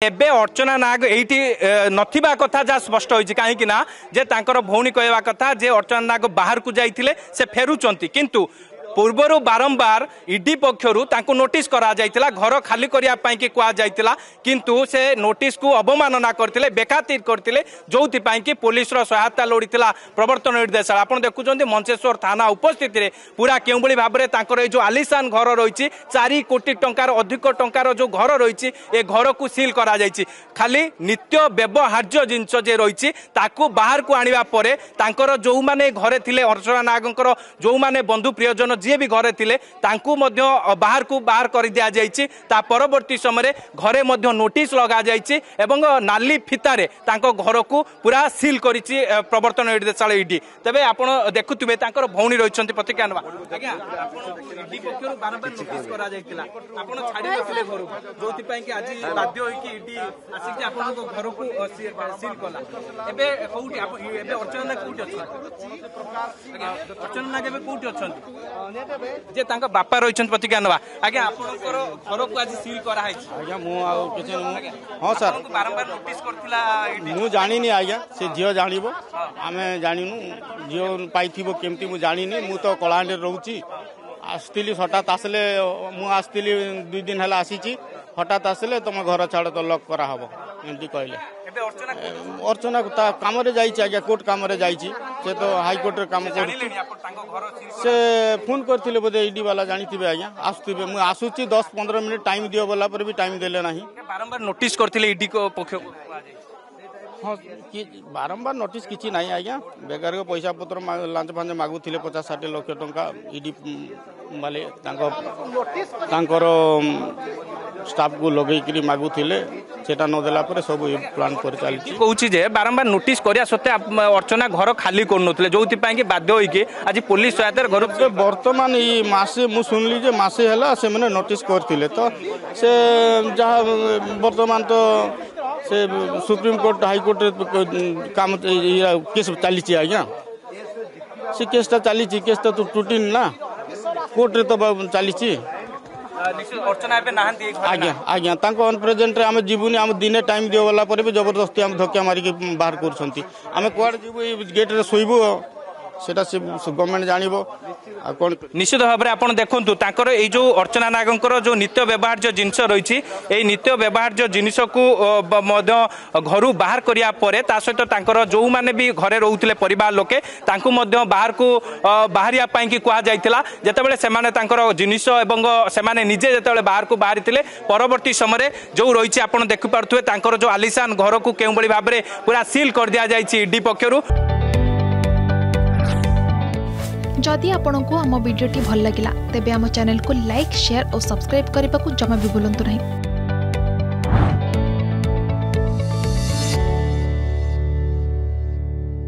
एबे अर्चना नाग एठी नथिबा कथा जा स्पष्ट होइछि काहे कि ना जे तांकर भौणी कहवा कथा जे अर्चना नाग बाहर को जाइथिले से फेरुचंती किंतु पूर्वर बारंबार ईडी पक्षरु तांको नोटिस करा जाइतिला घर खाली करिया पई कि कुआ जाइतिला किंतु से नोटिस को अवमानना करतिले बेखातिर करतिले जोथि पई कि पुलिस रो सहायता लोडितिला प्रवर्तन निर्देशालय आपण देखुचंती मंचेश्वर थाना उपस्थिति रे पूरा केउबळी भाबरे तांकर ए जो आलिशान घर रहिछि 4 कोटी टंकार अधिक टंकार जो घर रहिछि ए घर को सील करा जाइछि खाली नित्य व्यवहार्य जिंस जे रहिछि ताको बाहर को आनिबा परे तांकर जो माने घरे थिले अर्चना नागंकर जो माने बंधु प्रियजन जी भी घरे थिले तांकू मध्य बाहर को बाहर कर दिया जाइछि ता परवर्ती समय घरे मध्य नोटिस लगा जाइछि एवं नाली फितारे तांको घर को पूरा सील करिछि प्रवर्तन निर्देशालय ईडी तबे आपण देखुथिबे तांकर भौणी रहिछंती प्रतिक्रिया नबा आज्ञा आपण ईडी पक्षरु बारंबार नोटिस करा जाइतिला आपण छाडी नथिले घर जोथि पई कि आज बाध्य होई कि ईडी आसी कि आपण को घर को सील कला एबे कोउटी एबे अर्चना नाग कोउटी अछि अर्चना नाग एबे कोउटी अछंती जे तांका बापा रहिछन प्रतिज्ञा नबा आज्ञा आपनकर घर को आज सील करा है आज्ञा मु आ किछ हां सर बारंबार नोटिस करथिला मु जानिनी आज्ञा से जियो जानिबो आमे जानिनु जियो पाइथिबो केमती मु जानिनी मु तो कलांडे रहउची आस्तिली हठात आसले मु आस्तिली 2 दिन हला आसीची हठात आसले तुम घर छाड़ तो लॉक करा हबो एमती कहले अर्चना काम जाइए आज्ञा कोर्ट काम जाइए से तो हाईकोर्ट काम से फोन करते बोधे ईडी वाला जानी आज्ञा आसुवे मुझे आसूची 10-15 मिनट टाइम दियो बोला पर भी टाइम देले नहीं बारंबार नोटिस करते ईडी को पक्ष हाँ बारंबार नोटिस किसी ना आज्ञा बेकार को पैसा पत्र लांच फांच मागुले 50-60 लाख टंका ईडी वाले स्टाफ को लगे मागुले सेटा नदेला पर सब प्लान कर चलती कहूँ जे बारंबार नोटिस करिया सत्ते अर्चना घर खाली करनोतले जोथि पई कि बाध्य होई कि आज पुलिस सहायता घर वर्तमान ई मासे मु सुनली जे मासे हला से माने नोटिस करथिले तो से जहा वर्तमान तो से सुप्रीम कोर्ट हाई कोर्ट काम केस चली आज्ञा से केसटा चली केस तो टूटी ना कोर्ट रे तो चली आज्ञा आज्ञा अनप्रेजेंट आम जीवनी आम दिने टाइम दियो वाला पर भी जबरदस्ती आम धक्का मारिक बाहर करछंती आम कुआडे जीवु गेट रे सोइबो सेटा से गवर्नमेंट जानिबो आ कोन निश्चित भाव में आपण देखंतु तांकर ए जो अर्चना नागंकर जो नित्य व्यवहार्य जिनिस रहिछि ए नित्य व्यवहार्य जिनिस को मध्य घरु बाहर करिया परे ता सहित तांकर जो माने भी घरे रहउथिले परिवार लोके तांकु मध्य बाहर को बाहरिया पई कि कुआ जाइतिला जेतेबेले सेमाने तांकर जिनिस एवं सेमाने निजे जेतेबेले बाहर को बाहरिथिले परवर्ती समय जो रहिछि आपण देखि पारथुवे तांकर जो आलिशान घर को केउबळी भाबरे पूरा सील कर दिया जाइछि ईडी पक्षरु जदि आपंक आम भिडी भल लगा तेब आम चैनल को लाइक शेयर और सब्सक्राइब करने को जमा भी भूलु नहीं।